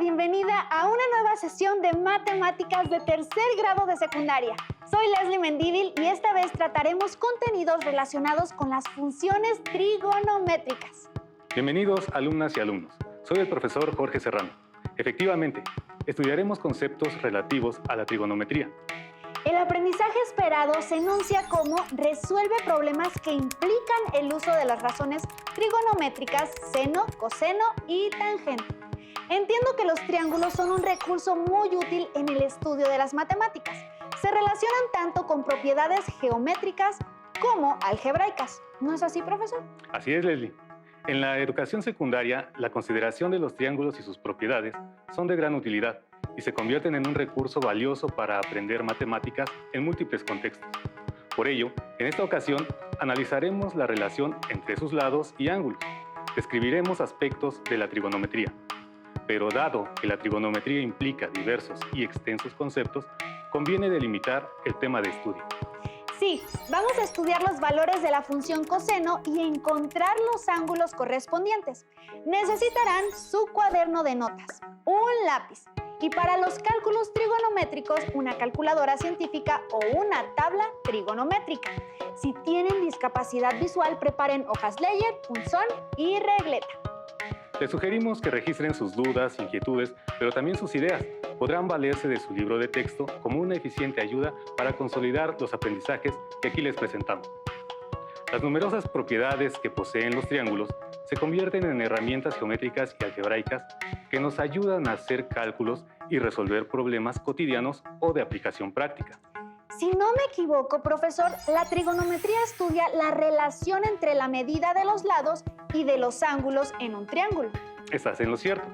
bienvenida a una nueva sesión de matemáticas de tercer grado de secundaria. Soy Leslie Mendívil y esta vez trataremos contenidos relacionados con las funciones trigonométricas. Bienvenidos, alumnas y alumnos. Soy el profesor Jorge Serrano. Efectivamente, estudiaremos conceptos relativos a la trigonometría. El aprendizaje esperado se enuncia como resuelve problemas que implican el uso de las razones trigonométricas seno, coseno y tangente. Entiendo que los triángulos son un recurso muy útil en el estudio de las matemáticas. Se relacionan tanto con propiedades geométricas como algebraicas. ¿No es así, profesor? Así es, Leslie. En la educación secundaria, la consideración de los triángulos y sus propiedades son de gran utilidad y se convierten en un recurso valioso para aprender matemáticas en múltiples contextos. Por ello, en esta ocasión, analizaremos la relación entre sus lados y ángulos. Describiremos aspectos de la trigonometría. Pero dado que la trigonometría implica diversos y extensos conceptos, conviene delimitar el tema de estudio. Sí, vamos a estudiar los valores de la función coseno y encontrar los ángulos correspondientes. Necesitarán su cuaderno de notas, un lápiz y para los cálculos trigonométricos una calculadora científica o una tabla trigonométrica. Si tienen discapacidad visual, preparen hojas Leyer, punzón y regleta. Les sugerimos que registren sus dudas, inquietudes, pero también sus ideas. Podrán valerse de su libro de texto como una eficiente ayuda para consolidar los aprendizajes que aquí les presentamos. Las numerosas propiedades que poseen los triángulos se convierten en herramientas geométricas y algebraicas que nos ayudan a hacer cálculos y resolver problemas cotidianos o de aplicación práctica. Si no me equivoco, profesor, la trigonometría estudia la relación entre la medida de los lados y de los ángulos en un triángulo. Estás en lo cierto.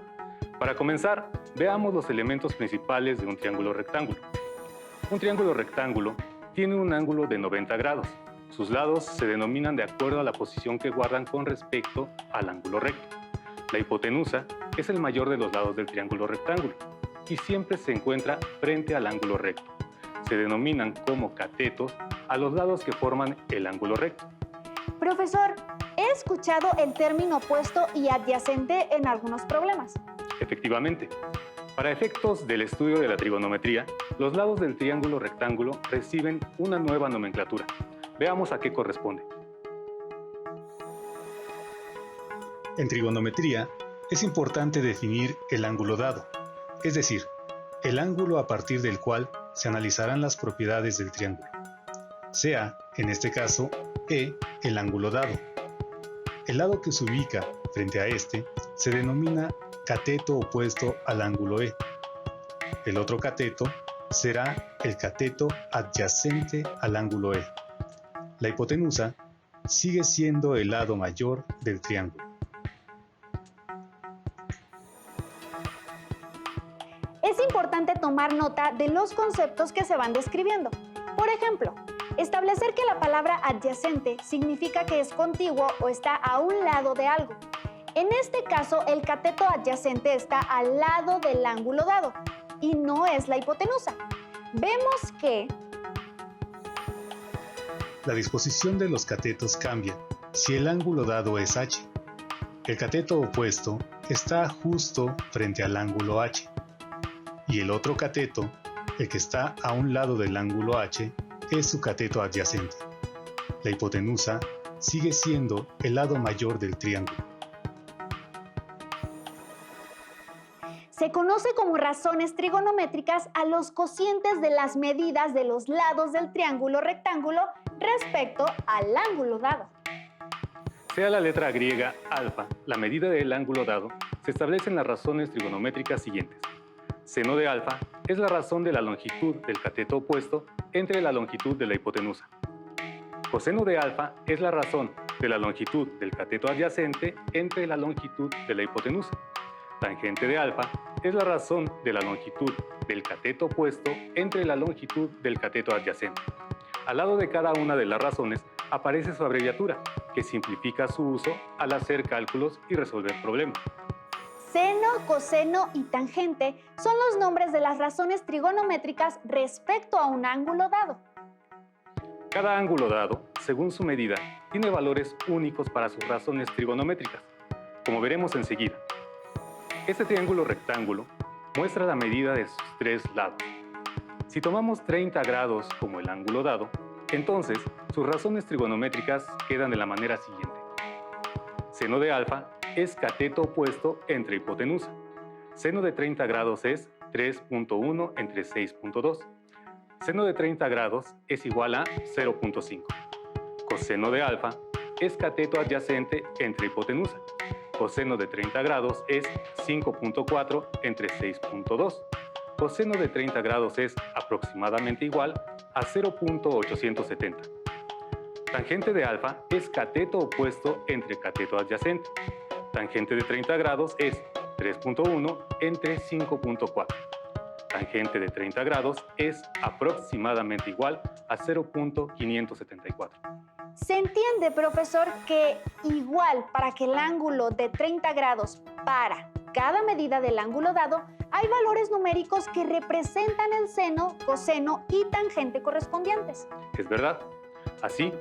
Para comenzar, veamos los elementos principales de un triángulo rectángulo. Un triángulo rectángulo tiene un ángulo de 90 grados. Sus lados se denominan de acuerdo a la posición que guardan con respecto al ángulo recto. La hipotenusa es el mayor de los lados del triángulo rectángulo y siempre se encuentra frente al ángulo recto. Se denominan como catetos a los lados que forman el ángulo recto. Profesor, he escuchado el término opuesto y adyacente en algunos problemas. Efectivamente. Para efectos del estudio de la trigonometría, los lados del triángulo rectángulo reciben una nueva nomenclatura. Veamos a qué corresponde. En trigonometría, es importante definir el ángulo dado, es decir, el ángulo a partir del cual se analizarán las propiedades del triángulo. Sea, en este caso, E el ángulo dado. El lado que se ubica frente a este se denomina cateto opuesto al ángulo E. El otro cateto será el cateto adyacente al ángulo E. La hipotenusa sigue siendo el lado mayor del triángulo. Es importante tomar nota de los conceptos que se van describiendo. Por ejemplo, establecer que la palabra adyacente significa que es contiguo o está a un lado de algo. En este caso, el cateto adyacente está al lado del ángulo dado y no es la hipotenusa. Vemos que la disposición de los catetos cambia si el ángulo dado es H. El cateto opuesto está justo frente al ángulo H. Y el otro cateto, el que está a un lado del ángulo H, es su cateto adyacente. La hipotenusa sigue siendo el lado mayor del triángulo. se conoce como razones trigonométricas a los cocientes de las medidas de los lados del triángulo rectángulo respecto al ángulo dado. Sea la letra griega alfa la medida del ángulo dado, se establecen las razones trigonométricas siguientes. Seno de alfa es la razón de la longitud del cateto opuesto entre la longitud de la hipotenusa. Coseno de alfa es la razón de la longitud del cateto adyacente entre la longitud de la hipotenusa. Tangente de alfa es la razón de la longitud del cateto opuesto entre la longitud del cateto adyacente. Al lado de cada una de las razones aparece su abreviatura, que simplifica su uso al hacer cálculos y resolver problemas. Seno, coseno y tangente son los nombres de las razones trigonométricas respecto a un ángulo dado. Cada ángulo dado, según su medida, tiene valores únicos para sus razones trigonométricas, como veremos enseguida. Este triángulo rectángulo muestra la medida de sus tres lados. Si tomamos 30 grados como el ángulo dado, entonces sus razones trigonométricas quedan de la manera siguiente. Seno de alfa es cateto opuesto entre hipotenusa. Seno de 30 grados es 3.1 entre 6.2. Seno de 30 grados es igual a 0.5. Coseno de alfa es cateto adyacente entre hipotenusa. Coseno de 30 grados es 5.4 entre 6.2. Coseno de 30 grados es aproximadamente igual a 0.870. Tangente de alfa es cateto opuesto entre cateto adyacente. Tangente de 30 grados es 3.1 entre 5.4. Tangente de 30 grados es aproximadamente igual a 0.574. Se entiende, profesor, que igual para que el ángulo de 30 grados para cada medida del ángulo dado, hay valores numéricos que representan el seno, coseno y tangente correspondientes. Es verdad. Así,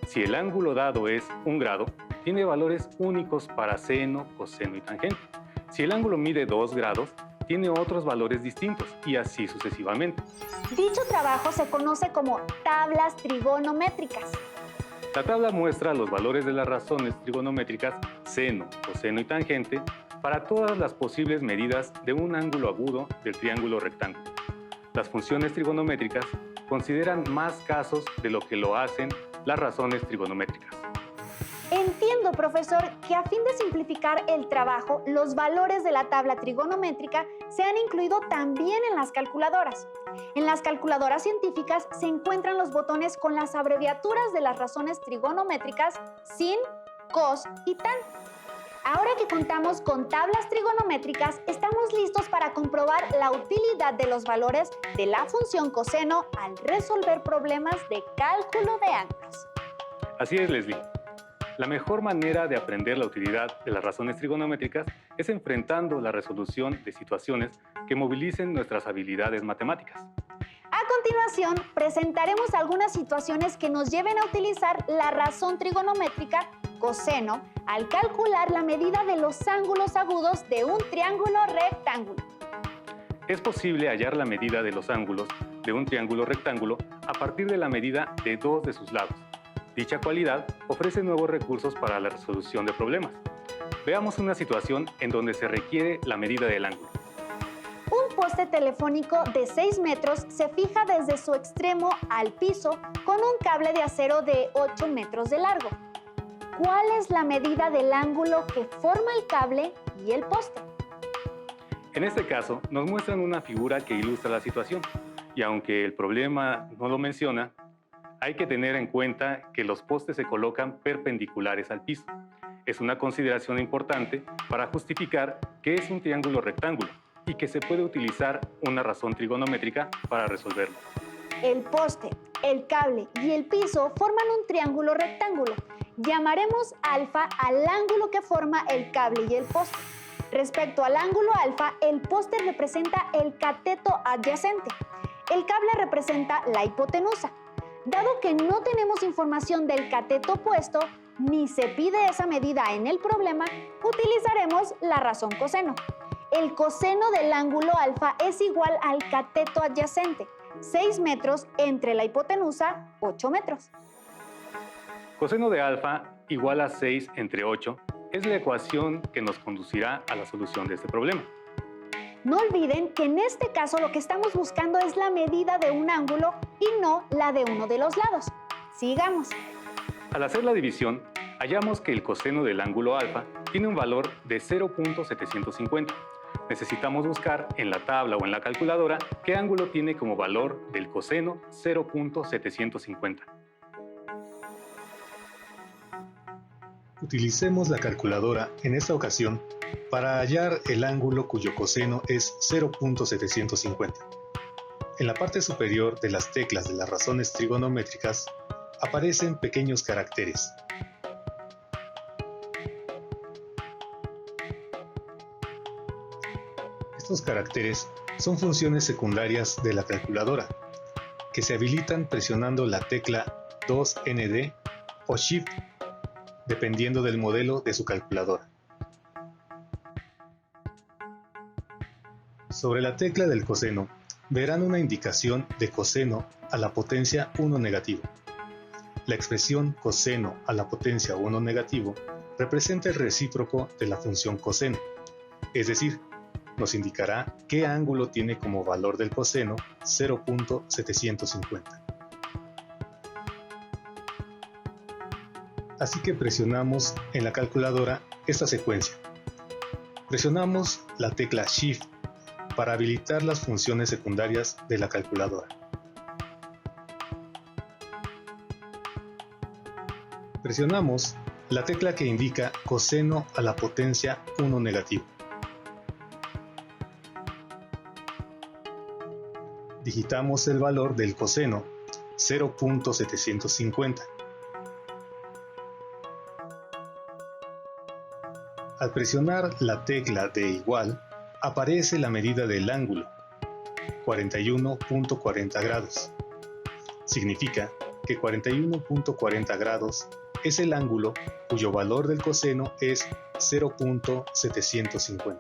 si el ángulo dado es 1 grado, tiene valores únicos para seno, coseno y tangente. Si el ángulo mide 2 grados, tiene otros valores distintos y así sucesivamente. Dicho trabajo se conoce como tablas trigonométricas. La tabla muestra los valores de las razones trigonométricas seno, coseno y tangente para todas las posibles medidas de un ángulo agudo del triángulo rectángulo. Las funciones trigonométricas consideran más casos de lo que lo hacen las razones trigonométricas. Entiendo, profesor, que a fin de simplificar el trabajo, los valores de la tabla trigonométrica se han incluido también en las calculadoras. En las calculadoras científicas se encuentran los botones con las abreviaturas de las razones trigonométricas sin, cos y tan. Ahora que contamos con tablas trigonométricas, estamos listos para comprobar la utilidad de los valores de la función coseno al resolver problemas de cálculo de ángulos. Así es, Leslie. La mejor manera de aprender la utilidad de las razones trigonométricas es enfrentando la resolución de situaciones que movilicen nuestras habilidades matemáticas. A continuación, presentaremos algunas situaciones que nos lleven a utilizar la razón trigonométrica coseno al calcular la medida de los ángulos agudos de un triángulo rectángulo. Es posible hallar la medida de los ángulos de un triángulo rectángulo a partir de la medida de dos de sus lados. Dicha cualidad ofrece nuevos recursos para la resolución de problemas. Veamos una situación en donde se requiere la medida del ángulo. Un poste telefónico de 6 metros se fija desde su extremo al piso con un cable de acero de 8 metros de largo. ¿Cuál es la medida del ángulo que forma el cable y el poste? En este caso, nos muestran una figura que ilustra la situación, y aunque el problema no lo menciona, hay que tener en cuenta que los postes se colocan perpendiculares al piso. Es una consideración importante para justificar que es un triángulo rectángulo y que se puede utilizar una razón trigonométrica para resolverlo. El poste, el cable y el piso forman un triángulo rectángulo. Llamaremos alfa al ángulo que forma el cable y el poste. Respecto al ángulo alfa, el poste representa el cateto adyacente. El cable representa la hipotenusa. Dado que no tenemos información del cateto opuesto, ni se pide esa medida en el problema, utilizaremos la razón coseno. El coseno del ángulo alfa es igual al cateto adyacente, 6 metros entre la hipotenusa, 8 metros. Coseno de alfa igual a 6 entre 8 es la ecuación que nos conducirá a la solución de este problema. No olviden que en este caso lo que estamos buscando es la medida de un ángulo y no la de uno de los lados. Sigamos. Al hacer la división, hallamos que el coseno del ángulo alfa tiene un valor de 0.750. Necesitamos buscar en la tabla o en la calculadora qué ángulo tiene como valor del coseno 0.750. Utilicemos la calculadora en esta ocasión para hallar el ángulo cuyo coseno es 0.750. En la parte superior de las teclas de las razones trigonométricas aparecen pequeños caracteres. Estos caracteres son funciones secundarias de la calculadora, que se habilitan presionando la tecla 2ND o Shift, dependiendo del modelo de su calculadora. Sobre la tecla del coseno, verán una indicación de coseno a la potencia 1 negativo. La expresión coseno a la potencia 1 negativo representa el recíproco de la función coseno, es decir, nos indicará qué ángulo tiene como valor del coseno 0.750. Así que presionamos en la calculadora esta secuencia. Presionamos la tecla Shift para habilitar las funciones secundarias de la calculadora. Presionamos la tecla que indica coseno a la potencia 1 negativo. Digitamos el valor del coseno 0.750. Al presionar la tecla de igual, aparece la medida del ángulo, 41.40 grados. Significa que 41.40 grados es el ángulo cuyo valor del coseno es 0.750.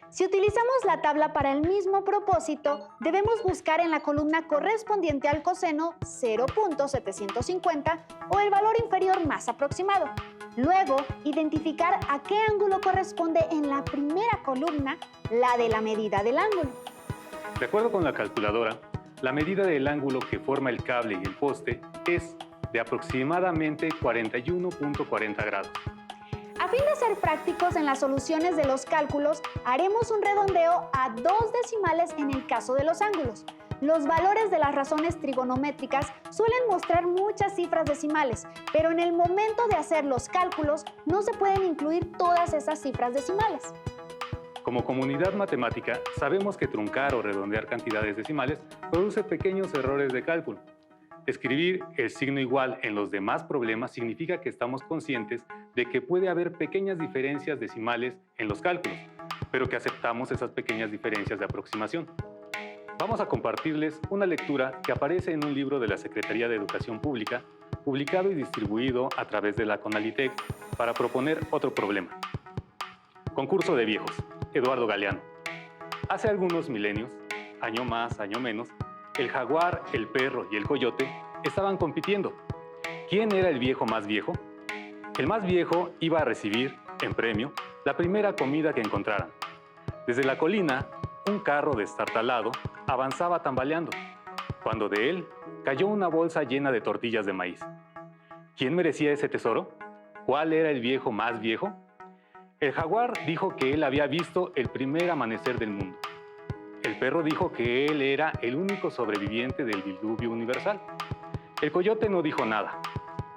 Si utilizamos la tabla para el mismo propósito, debemos buscar en la columna correspondiente al coseno 0.750 o el valor inferior más aproximado. Luego, identificar a qué ángulo corresponde en la primera columna, la de la medida del ángulo. De acuerdo con la calculadora, la medida del ángulo que forma el cable y el poste es de aproximadamente 41.40 grados. A fin de ser prácticos en las soluciones de los cálculos, haremos un redondeo a 2 decimales en el caso de los ángulos. Los valores de las razones trigonométricas suelen mostrar muchas cifras decimales, pero en el momento de hacer los cálculos no se pueden incluir todas esas cifras decimales. Como comunidad matemática, sabemos que truncar o redondear cantidades decimales produce pequeños errores de cálculo. Escribir el signo igual en los demás problemas significa que estamos conscientes de que puede haber pequeñas diferencias decimales en los cálculos, pero que aceptamos esas pequeñas diferencias de aproximación. Vamos a compartirles una lectura que aparece en un libro de la Secretaría de Educación Pública, publicado y distribuido a través de la CONALITEC para proponer otro problema. Concurso de viejos, Eduardo Galeano. Hace algunos milenios, año más, año menos, el jaguar, el perro y el coyote estaban compitiendo. ¿Quién era el viejo más viejo? El más viejo iba a recibir, en premio, la primera comida que encontraran. Desde la colina, un carro destartalado avanzaba tambaleando, cuando de él cayó una bolsa llena de tortillas de maíz. ¿Quién merecía ese tesoro? ¿Cuál era el viejo más viejo? El jaguar dijo que él había visto el primer amanecer del mundo. El perro dijo que él era el único sobreviviente del diluvio universal. El coyote no dijo nada,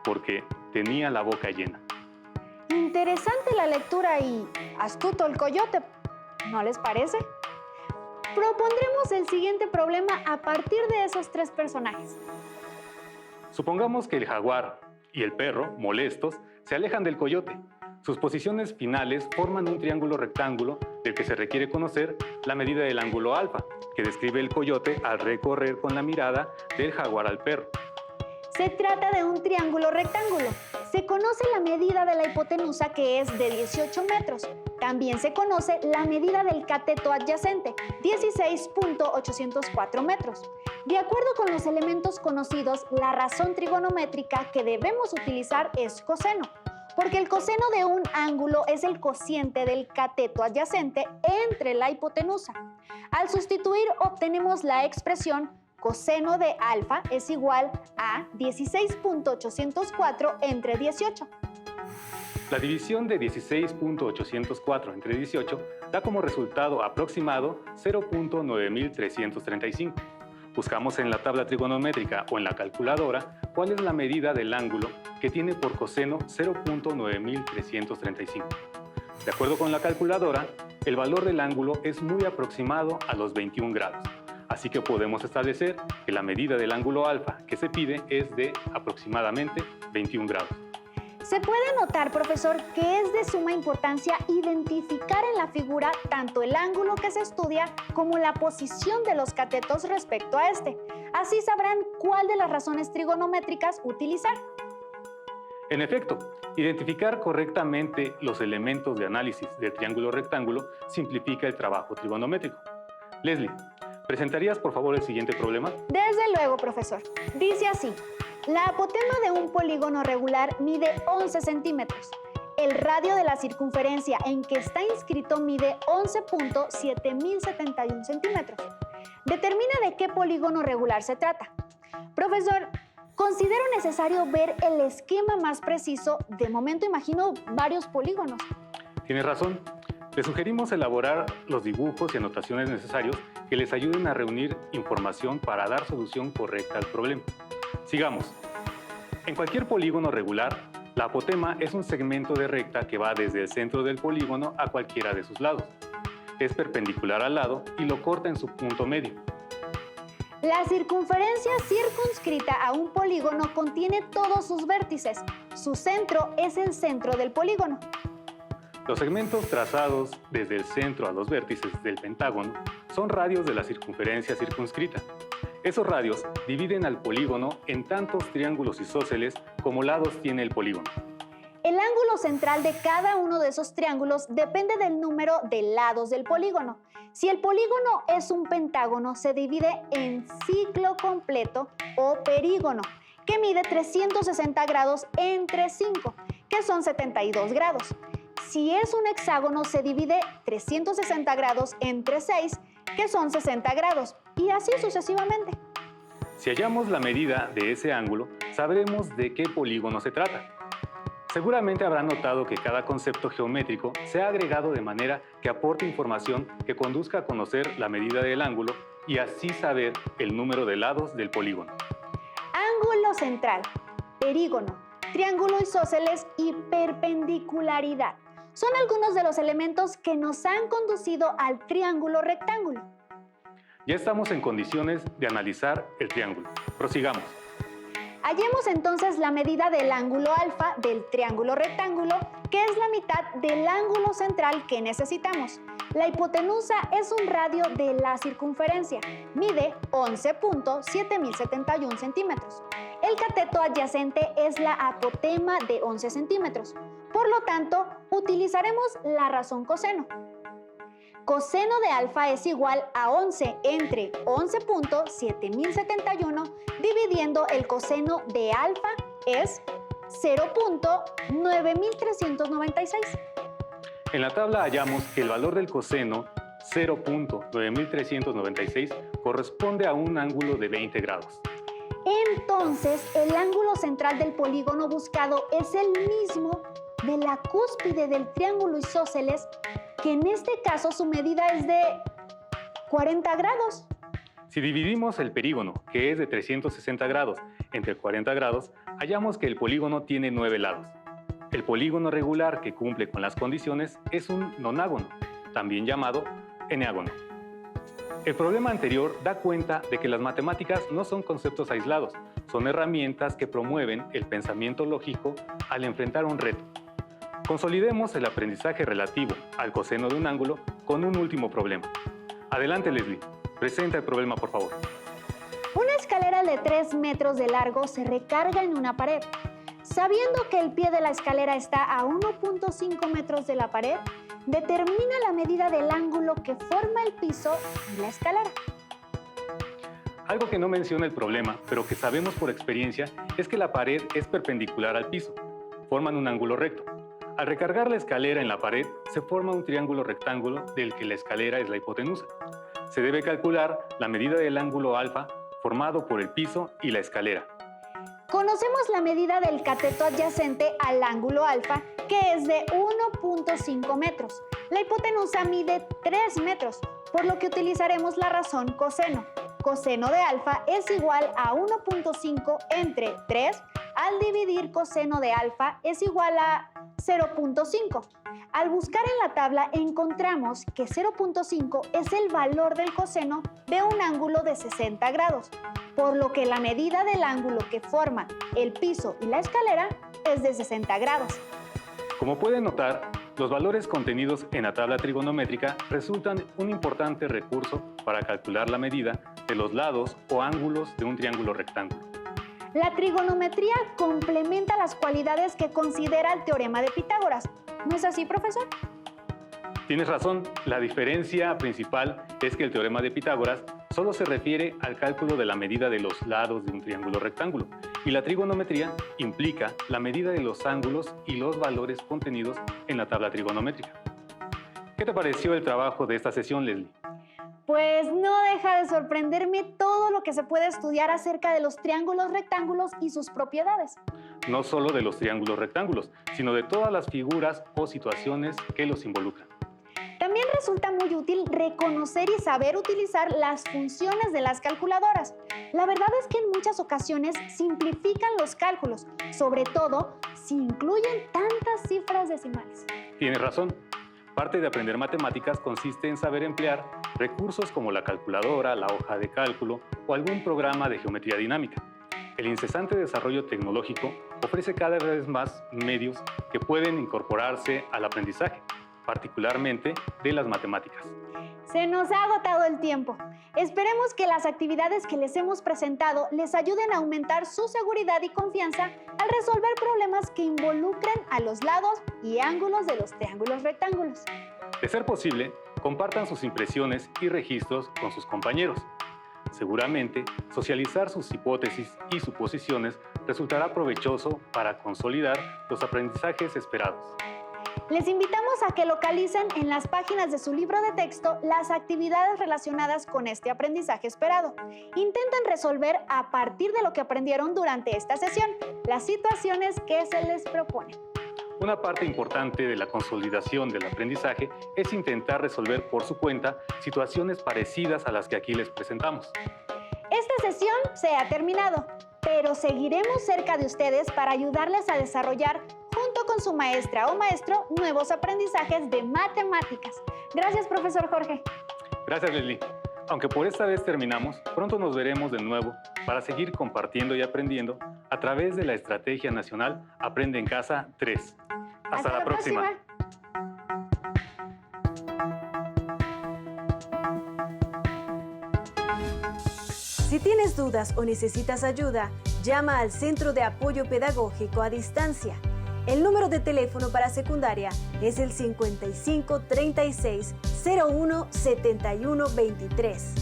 porque tenía la boca llena. Interesante la lectura y astuto el coyote, ¿no les parece? Propondremos el siguiente problema a partir de esos 3 personajes. Supongamos que el jaguar y el perro, molestos, se alejan del coyote. Sus posiciones finales forman un triángulo rectángulo del que se requiere conocer la medida del ángulo alfa, que describe el coyote al recorrer con la mirada del jaguar al perro. Se trata de un triángulo rectángulo. Se conoce la medida de la hipotenusa, que es de 18 metros. También se conoce la medida del cateto adyacente, 16.804 metros. De acuerdo con los elementos conocidos, la razón trigonométrica que debemos utilizar es coseno, porque el coseno de un ángulo es el cociente del cateto adyacente entre la hipotenusa. Al sustituir, obtenemos la expresión coseno de alfa es igual a 16.804 entre 18. La división de 16.804 entre 18 da como resultado aproximado 0.9335. Buscamos en la tabla trigonométrica o en la calculadora cuál es la medida del ángulo que tiene por coseno 0.9335. De acuerdo con la calculadora, el valor del ángulo es muy aproximado a los 21 grados. Así que podemos establecer que la medida del ángulo alfa que se pide es de aproximadamente 21 grados. Se puede notar, profesor, que es de suma importancia identificar en la figura tanto el ángulo que se estudia como la posición de los catetos respecto a este. Así sabrán cuál de las razones trigonométricas utilizar. En efecto, identificar correctamente los elementos de análisis del triángulo rectángulo simplifica el trabajo trigonométrico. Leslie, ¿presentarías por favor el siguiente problema? Desde luego, profesor. Dice así: la apotema de un polígono regular mide 11 centímetros. El radio de la circunferencia en que está inscrito mide 11.7071 centímetros. Determina de qué polígono regular se trata. Profesor, considero necesario ver el esquema más preciso. De momento imagino varios polígonos. Tienes razón. Les sugerimos elaborar los dibujos y anotaciones necesarios que les ayuden a reunir información para dar solución correcta al problema. Sigamos. En cualquier polígono regular, la apotema es un segmento de recta que va desde el centro del polígono a cualquiera de sus lados. Es perpendicular al lado y lo corta en su punto medio. La circunferencia circunscrita a un polígono contiene todos sus vértices. Su centro es el centro del polígono. Los segmentos trazados desde el centro a los vértices del pentágono son radios de la circunferencia circunscrita. Esos radios dividen al polígono en tantos triángulos isósceles como lados tiene el polígono. El ángulo central de cada uno de esos triángulos depende del número de lados del polígono. Si el polígono es un pentágono, se divide en ciclo completo o perígono, que mide 360 grados entre 5, que son 72 grados. Si es un hexágono, se divide 360 grados entre 6, que son 60 grados, y así sucesivamente. Si hallamos la medida de ese ángulo, sabremos de qué polígono se trata. Seguramente habrán notado que cada concepto geométrico se ha agregado de manera que aporte información que conduzca a conocer la medida del ángulo y así saber el número de lados del polígono. Ángulo central, perígono, triángulo isósceles y perpendicularidad son algunos de los elementos que nos han conducido al triángulo rectángulo. Ya estamos en condiciones de analizar el triángulo. Prosigamos. Hallemos entonces la medida del ángulo alfa del triángulo rectángulo, que es la mitad del ángulo central que necesitamos. La hipotenusa es un radio de la circunferencia. Mide 11.7071 centímetros. El cateto adyacente es la apotema de 11 centímetros. Por lo tanto, utilizaremos la razón coseno. Coseno de alfa es igual a 11 entre 11.7071 dividiendo el coseno de alfa es 0.9396. En la tabla hallamos que el valor del coseno 0.9396 corresponde a un ángulo de 20 grados. Entonces, el ángulo central del polígono buscado es el mismo de la cúspide del triángulo isósceles, que en este caso su medida es de 40 grados. Si dividimos el perígono, que es de 360 grados, entre 40 grados, hallamos que el polígono tiene 9 lados. El polígono regular que cumple con las condiciones es un nonágono, también llamado eneágono. El problema anterior da cuenta de que las matemáticas no son conceptos aislados, son herramientas que promueven el pensamiento lógico al enfrentar un reto. Consolidemos el aprendizaje relativo al coseno de un ángulo con un último problema. Adelante, Leslie. Presenta el problema, por favor. Una escalera de 3 metros de largo se recarga en una pared. Sabiendo que el pie de la escalera está a 1.5 metros de la pared, determina la medida del ángulo que forma el piso y la escalera. Algo que no menciona el problema, pero que sabemos por experiencia, es que la pared es perpendicular al piso. Forman un ángulo recto. Al recargar la escalera en la pared, se forma un triángulo rectángulo del que la escalera es la hipotenusa. Se debe calcular la medida del ángulo alfa formado por el piso y la escalera. Conocemos la medida del cateto adyacente al ángulo alfa, que es de 1.5 metros. La hipotenusa mide 3 metros, por lo que utilizaremos la razón coseno. Coseno de alfa es igual a 1.5 entre 3, al dividir coseno de alfa es igual a 0.5. Al buscar en la tabla encontramos que 0.5 es el valor del coseno de un ángulo de 60 grados, por lo que la medida del ángulo que forma el piso y la escalera es de 60 grados. Como pueden notar, los valores contenidos en la tabla trigonométrica resultan un importante recurso para calcular la medida de los lados o ángulos de un triángulo rectángulo. La trigonometría complementa las cualidades que considera el teorema de Pitágoras. ¿No es así, profesor? Tienes razón, la diferencia principal es que el teorema de Pitágoras solo se refiere al cálculo de la medida de los lados de un triángulo rectángulo y la trigonometría implica la medida de los ángulos y los valores contenidos en la tabla trigonométrica. ¿Qué te pareció el trabajo de esta sesión, Leslie? Pues no deja de sorprenderme todo lo que se puede estudiar acerca de los triángulos rectángulos y sus propiedades. No solo de los triángulos rectángulos, sino de todas las figuras o situaciones que los involucran. También resulta muy útil reconocer y saber utilizar las funciones de las calculadoras. La verdad es que en muchas ocasiones simplifican los cálculos, sobre todo si incluyen tantas cifras decimales. Tienes razón. Parte de aprender matemáticas consiste en saber emplear recursos como la calculadora, la hoja de cálculo o algún programa de geometría dinámica. El incesante desarrollo tecnológico ofrece cada vez más medios que pueden incorporarse al aprendizaje, particularmente de las matemáticas. Se nos ha agotado el tiempo. Esperemos que las actividades que les hemos presentado les ayuden a aumentar su seguridad y confianza al resolver problemas que involucren a los lados y ángulos de los triángulos rectángulos. De ser posible, compartan sus impresiones y registros con sus compañeros. Seguramente, socializar sus hipótesis y suposiciones resultará provechoso para consolidar los aprendizajes esperados. Les invitamos a que localicen en las páginas de su libro de texto las actividades relacionadas con este aprendizaje esperado. Intenten resolver a partir de lo que aprendieron durante esta sesión, las situaciones que se les proponen. Una parte importante de la consolidación del aprendizaje es intentar resolver por su cuenta situaciones parecidas a las que aquí les presentamos. Esta sesión se ha terminado, pero seguiremos cerca de ustedes para ayudarles a desarrollar, junto con su maestra o maestro, nuevos aprendizajes de matemáticas. Gracias, profesor Jorge. Gracias, Leslie. Aunque por esta vez terminamos, pronto nos veremos de nuevo para seguir compartiendo y aprendiendo a través de la Estrategia Nacional Aprende en Casa 3. Hasta la próxima. Si tienes dudas o necesitas ayuda, llama al Centro de Apoyo Pedagógico a Distancia. El número de teléfono para secundaria es el 55 36 01 71 23.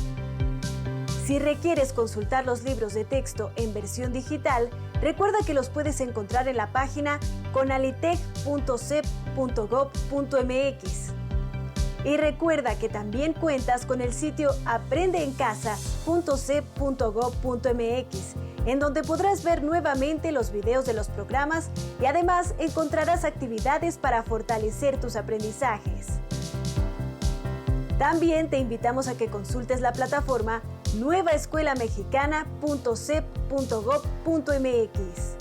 Si requieres consultar los libros de texto en versión digital, recuerda que los puedes encontrar en la página conalitec.cep.gov.mx. Y recuerda que también cuentas con el sitio aprendeencasa.cep.gov.mx, en donde podrás ver nuevamente los videos de los programas y además encontrarás actividades para fortalecer tus aprendizajes. También te invitamos a que consultes la plataforma nuevaescuelamexicana.cep.gov.mx.